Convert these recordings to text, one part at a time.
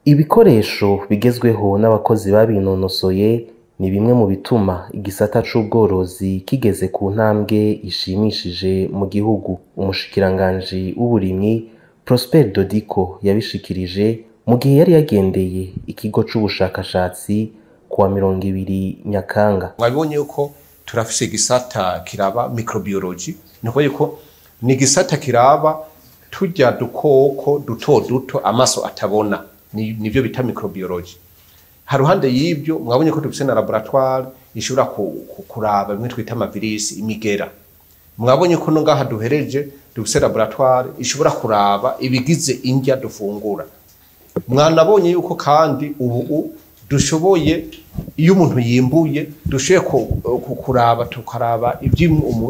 Ibikoresho bigezweho n'abakozi babinonosoye ni bimwe mu bituma igisata c'ubworozi kigeze ku ntambwe ishimishije mu gihugu. Umushikiranganji w'uburimyi Prosper Dodiko yabishikirije mu gihe yari yagendeye ikigo c'ubushakashatsi kuwa 20 Nyakanga. Mwabonye yuko turafise igisata kiraba microbiology, niko yuko ni igisata kiraba turya dukoko duto duto amaso atabona, nivyo bita microbiology. Haruhande y'ibyo mwabonye ko dufise na laboratoire ishobora kuraba bimwe twita amavirisi, imigera. Mwabonye ko no ngaha duhereje dufise laboratoire ishobora kuraba ibigize indya dufungura. Mwanabonye yuko kandi ubu dushoboye iyo umuntu yimbuye dushoboye kuraba tukaraba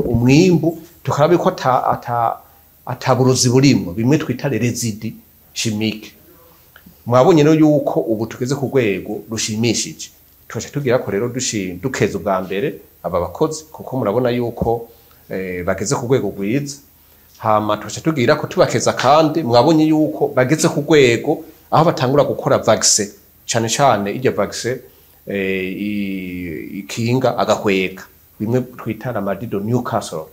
umwimbu, tukaraba ko ataburozi burimwo, bimwe twita residi chimique. Mwabonye no yuko ubu tugeze ku rwego rushimishije. Twaje tugira ko rero dukeza ubwa mbere aba bakozi, kuko murabona yuko bageze ku rwego rwiza. Hama twaje tugira ko tubakeza kandi mwabonye yuko bageze ku rwego aho batangura gukora vaccine, cyane cyane irya vaccine ikinga agahweka, bimwe twita la maladie de Newcastle.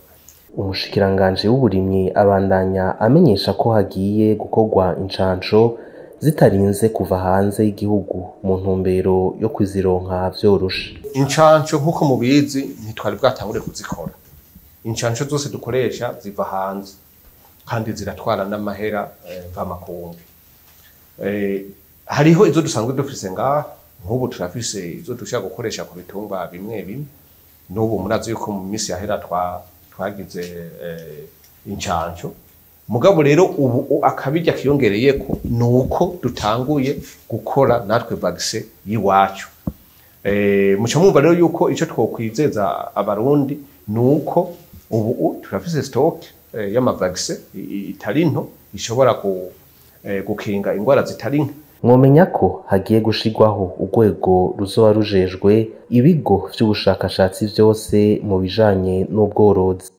Umushikiranganji w'uburimyi abandanya amenyesha ko hagiye gukorwa incanco zitarinze kuva hanze y'igihugu mu ntumbero yo kuzironka vyoroshe. Incanco nkuko mubizi ntitwari bwatangure kuzikora. Incanco zose dukoresha ziva hanze kandi ziratwara n'amahera mvamakungu. Hariho izo dusanzwe dufise ngaha, nk'ubu turafise izo dushaka gukoresha ku bitungwa bimwe bimwe. N'ubu murazi yuko mu minsi yahera twagize incanco. Mugabo rero ubu akabijya kiyongereyeko nuko dutanguye gukora natwe vaccine yiwacu. Muca mwumva rero yuko ico twokwizeza abarundi nuko ubu turafise stock y'ama vaccine itari nto ishobora gukinga ingwara zitari nke. Mwomenya ko hagiye gushigwaho urwego ruzoba rujejwe ibigo vy'ubushakashatsi vyose mu bijanye n'ubworozi.